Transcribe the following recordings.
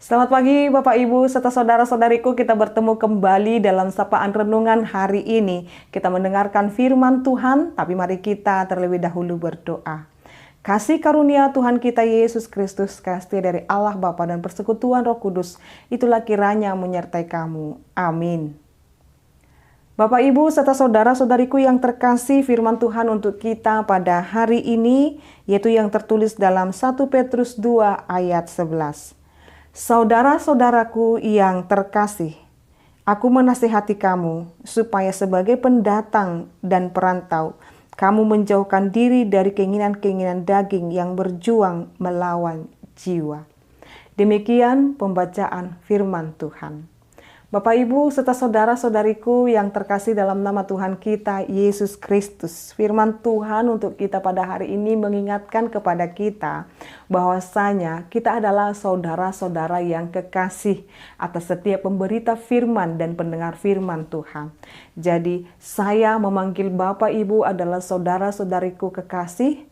Selamat pagi Bapak Ibu serta saudara-saudariku, kita bertemu kembali dalam sapaan renungan hari ini. Kita mendengarkan firman Tuhan, tapi mari kita terlebih dahulu berdoa. Kasih karunia Tuhan kita Yesus Kristus, kasih dari Allah Bapa dan persekutuan Roh Kudus, itulah kiranya menyertai kamu. Amin. Bapak Ibu serta saudara-saudariku yang terkasih, firman Tuhan untuk kita pada hari ini, yaitu yang tertulis dalam 1 Petrus 2 ayat 11. Saudara-saudaraku yang terkasih, aku menasihati kamu supaya sebagai pendatang dan perantau, kamu menjauhkan diri dari keinginan-keinginan daging yang berjuang melawan jiwa. Demikian pembacaan firman Tuhan. Bapak Ibu serta saudara-saudariku yang terkasih dalam nama Tuhan kita Yesus Kristus, firman Tuhan untuk kita pada hari ini mengingatkan kepada kita bahwasanya kita adalah saudara-saudara yang kekasih atas setiap pemberita firman dan pendengar firman Tuhan. Jadi saya memanggil Bapak Ibu adalah saudara-saudariku kekasih.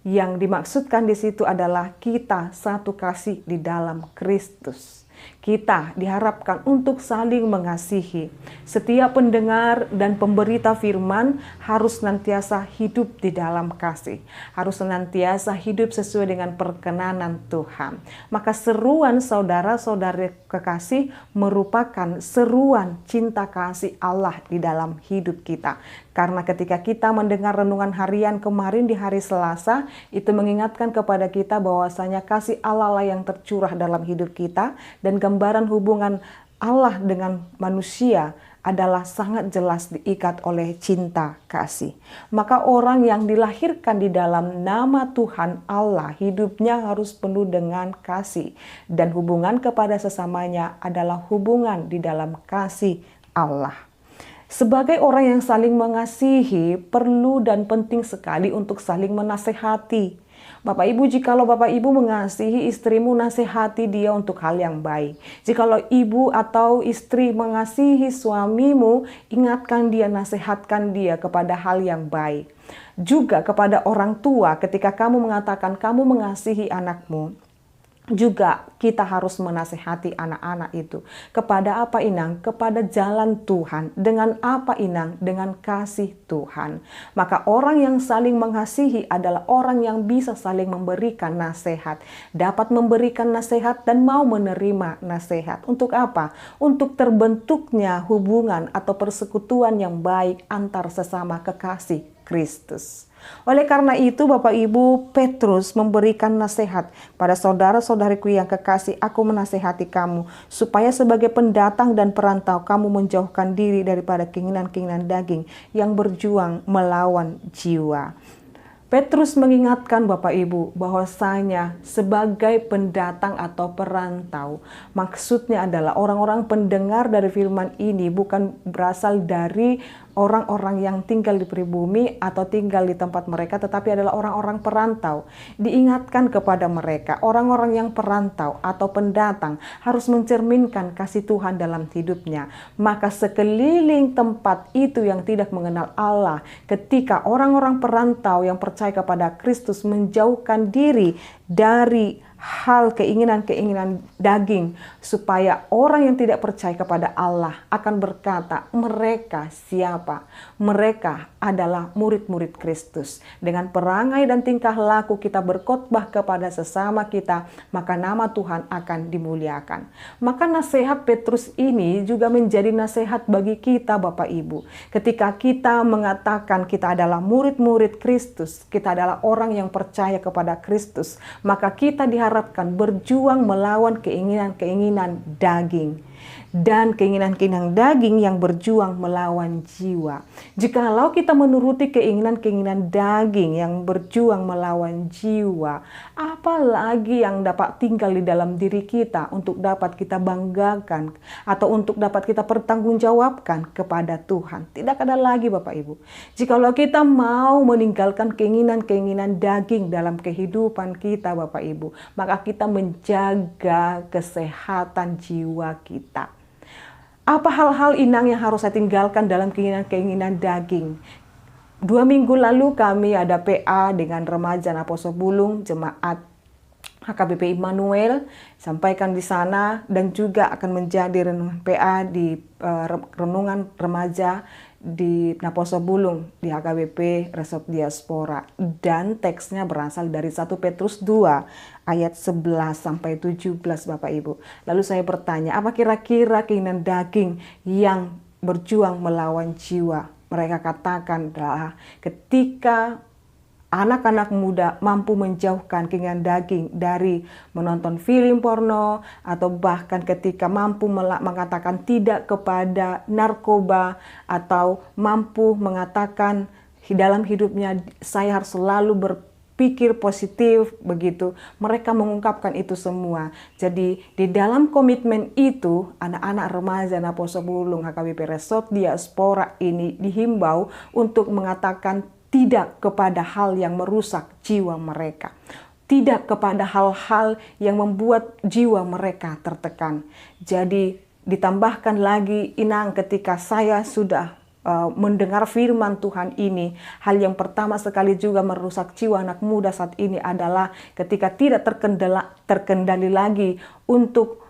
Yang dimaksudkan di situ adalah kita satu kasih di dalam Kristus. Kita diharapkan untuk saling mengasihi. Setiap pendengar dan pemberita firman harus senantiasa hidup di dalam kasih. Harus senantiasa hidup sesuai dengan perkenanan Tuhan. Maka seruan saudara-saudari kekasih merupakan seruan cinta kasih Allah di dalam hidup kita. Karena ketika kita mendengar renungan harian kemarin di hari Selasa, itu mengingatkan kepada kita bahwasanya kasih Allah lah yang tercurah dalam hidup kita, dan gambaran hubungan Allah dengan manusia adalah sangat jelas diikat oleh cinta kasih. Maka orang yang dilahirkan di dalam nama Tuhan Allah, hidupnya harus penuh dengan kasih. Dan hubungan kepada sesamanya adalah hubungan di dalam kasih Allah. Sebagai orang yang saling mengasihi, perlu dan penting sekali untuk saling menasehati. Bapak Ibu, jikalau Bapak Ibu mengasihi istrimu, nasihati dia untuk hal yang baik. Jikalau ibu atau istri mengasihi suamimu, ingatkan dia, nasihatkan dia kepada hal yang baik. Juga kepada orang tua, ketika kamu mengatakan kamu mengasihi anakmu, juga kita harus menasehati anak-anak itu. Kepada apa inang? Kepada jalan Tuhan. Dengan apa inang? Dengan kasih Tuhan. Maka orang yang saling mengasihi adalah orang yang bisa saling memberikan nasihat. Dapat memberikan nasihat dan mau menerima nasihat. Untuk apa? Untuk terbentuknya hubungan atau persekutuan yang baik antar sesama kekasih Kristus. Oleh karena itu Bapak Ibu, Petrus memberikan nasihat pada saudara-saudariku yang kekasih, aku menasihati kamu supaya sebagai pendatang dan perantau kamu menjauhkan diri daripada keinginan-keinginan daging yang berjuang melawan jiwa. Petrus mengingatkan Bapak Ibu bahwasanya sebagai pendatang atau perantau, maksudnya adalah orang-orang pendengar dari firman ini bukan berasal dari orang-orang yang tinggal di pribumi atau tinggal di tempat mereka, tetapi adalah orang-orang perantau. Diingatkan kepada mereka, orang-orang yang perantau atau pendatang harus mencerminkan kasih Tuhan dalam hidupnya. Maka sekeliling tempat itu yang tidak mengenal Allah, ketika orang-orang perantau yang percaya kepada Kristus menjauhkan diri dari hal keinginan-keinginan daging, supaya orang yang tidak percaya kepada Allah akan berkata, mereka siapa? Mereka adalah murid-murid Kristus. Dengan perangai dan tingkah laku kita berkhotbah kepada sesama kita, maka nama Tuhan akan dimuliakan. Maka nasihat Petrus ini juga menjadi nasihat bagi kita Bapak Ibu. Ketika kita mengatakan kita adalah murid-murid Kristus, kita adalah orang yang percaya kepada Kristus, maka kita diharapkan berjuang melawan keinginan-keinginan daging. Dan keinginan-keinginan daging yang berjuang melawan jiwa. Jikalau kita menuruti keinginan-keinginan daging yang berjuang melawan jiwa, apalagi yang dapat tinggal di dalam diri kita untuk dapat kita banggakan atau untuk dapat kita pertanggungjawabkan kepada Tuhan. Tidak ada lagi Bapak Ibu. Jikalau kita mau meninggalkan keinginan-keinginan daging dalam kehidupan kita Bapak Ibu, maka kita menjaga kesehatan jiwa kita. Apa hal-hal inang yang harus saya tinggalkan dalam keinginan-keinginan daging? 2 minggu lalu kami ada PA dengan remaja Naposo Bulung, jemaat HKBP Immanuel, sampaikan di sana, dan juga akan menjadi renungan PA di renungan remaja di Naposo Bulung di HKBP Resort Diaspora, dan teksnya berasal dari 1 Petrus 2 ayat 11 sampai 17 Bapak Ibu. Lalu saya bertanya, apa kira-kira keinginan daging yang berjuang melawan jiwa? Mereka katakan adalah ketika anak-anak muda mampu menjauhkan keinginan daging dari menonton film porno, atau bahkan ketika mampu mengatakan tidak kepada narkoba, atau mampu mengatakan dalam hidupnya saya harus selalu berpikir positif, begitu. Mereka mengungkapkan itu semua. Jadi di dalam komitmen itu, anak-anak remaja Naposo Bulung HKBP Resort Diaspora ini dihimbau untuk mengatakan tidak kepada hal yang merusak jiwa mereka. Tidak kepada hal-hal yang membuat jiwa mereka tertekan. Jadi ditambahkan lagi, Inang, ketika saya sudah mendengar firman Tuhan ini, hal yang pertama sekali juga merusak jiwa anak muda saat ini adalah ketika tidak terkendali lagi untuk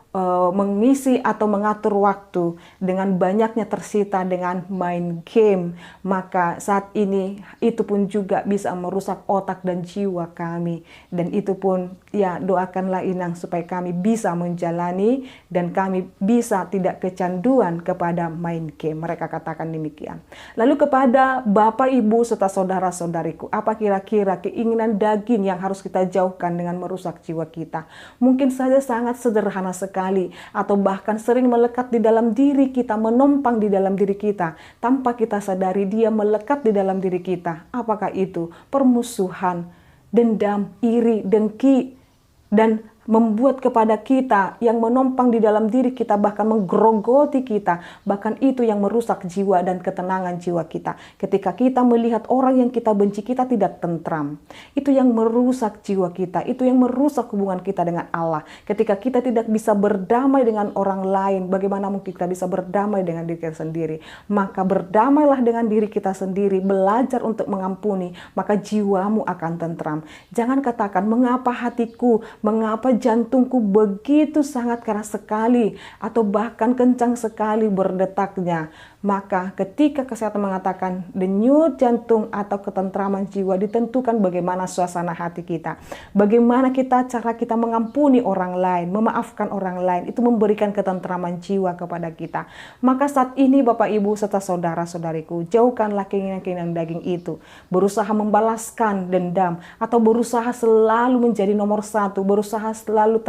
mengisi atau mengatur waktu dengan banyaknya tersita dengan main game, maka saat ini itu pun juga bisa merusak otak dan jiwa kami. Dan itu pun ya, doakanlah Inang supaya kami bisa menjalani dan kami bisa tidak kecanduan kepada main game. Mereka katakan demikian. Lalu kepada Bapak, Ibu, serta saudara-saudariku, apa kira-kira keinginan daging yang harus kita jauhkan dengan merusak jiwa kita? Mungkin saja sangat sederhana sekali, atau bahkan sering melekat di dalam diri kita, menumpang di dalam diri kita tanpa kita sadari dia melekat di dalam diri kita. Apakah itu? Permusuhan, dendam, iri, dengki, dan membuat kepada kita yang menumpang di dalam diri kita, bahkan menggerogoti kita, bahkan itu yang merusak jiwa dan ketenangan jiwa kita. Ketika kita melihat orang yang kita benci, kita tidak tentram. Itu yang merusak jiwa kita, itu yang merusak hubungan kita dengan Allah. Ketika kita tidak bisa berdamai dengan orang lain, bagaimana mungkin kita bisa berdamai dengan diri kita sendiri? Maka berdamailah dengan diri kita sendiri, belajar untuk mengampuni, maka jiwamu akan tentram. Jangan katakan, mengapa hatiku, mengapa jantungku begitu sangat keras sekali, atau bahkan kencang sekali berdetaknya. Maka ketika kesehatan mengatakan denyut jantung atau ketentraman jiwa, ditentukan bagaimana suasana hati kita. Bagaimana cara kita mengampuni orang lain, memaafkan orang lain, itu memberikan ketentraman jiwa kepada kita. Maka saat ini Bapak, Ibu, serta saudara-saudariku, jauhkanlah keinginan-keinginan daging itu. Berusaha membalaskan dendam, atau berusaha selalu menjadi nomor satu, berusaha selalu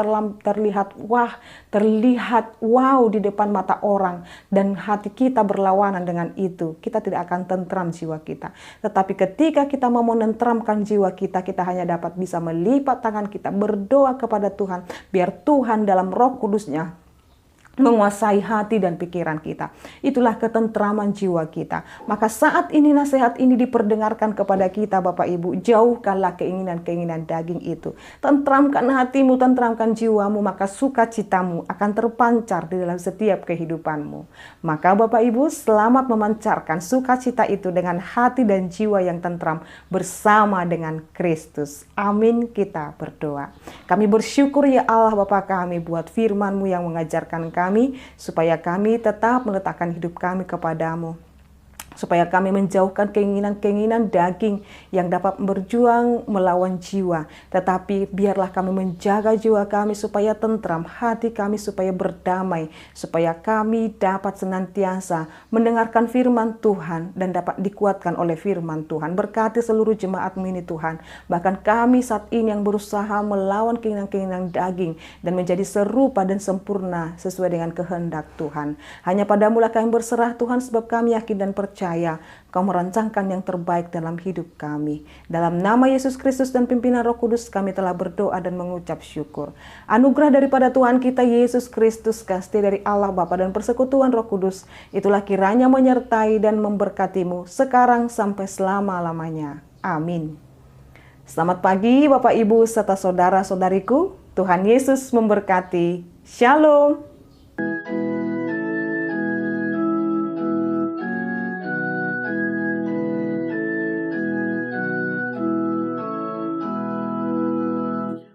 terlihat wow di depan mata orang, dan hati kita berlawanan dengan itu. Kita tidak akan tentram jiwa kita. Tetapi ketika kita mau menentramkan jiwa kita, kita hanya dapat bisa melipat tangan kita, berdoa kepada Tuhan, biar Tuhan dalam Roh Kudus-Nya menguasai hati dan pikiran kita. Itulah ketentraman jiwa kita. Maka saat ini nasihat ini diperdengarkan kepada kita Bapak Ibu, jauhkanlah keinginan-keinginan daging itu. Tentramkan hatimu, tentramkan jiwamu, maka sukacitamu akan terpancar di dalam setiap kehidupanmu. Maka Bapak Ibu, selamat memancarkan sukacita itu dengan hati dan jiwa yang tentram bersama dengan Kristus. Amin, kita berdoa. Kami bersyukur ya Allah Bapa kami buat firman-Mu yang mengajarkan kami, supaya kami tetap meletakkan hidup kami kepadamu, supaya kami menjauhkan keinginan-keinginan daging yang dapat berjuang melawan jiwa. Tetapi biarlah kami menjaga jiwa kami supaya tentram, hati kami supaya berdamai, supaya kami dapat senantiasa mendengarkan firman Tuhan dan dapat dikuatkan oleh firman Tuhan. Berkati seluruh jemaat ini Tuhan, bahkan kami saat ini yang berusaha melawan keinginan-keinginan daging dan menjadi serupa dan sempurna sesuai dengan kehendak Tuhan. Hanya padamu-lah kami berserah Tuhan, sebab kami yakin dan percaya Kau merancangkan yang terbaik dalam hidup kami. Dalam nama Yesus Kristus dan pimpinan Roh Kudus kami telah berdoa dan mengucap syukur. Anugerah daripada Tuhan kita Yesus Kristus, kasih dari Allah Bapa dan persekutuan Roh Kudus, itulah kiranya menyertai dan memberkatimu sekarang sampai selama-lamanya. Amin. Selamat pagi Bapak, Ibu, serta saudara-saudariku. Tuhan Yesus memberkati. Shalom.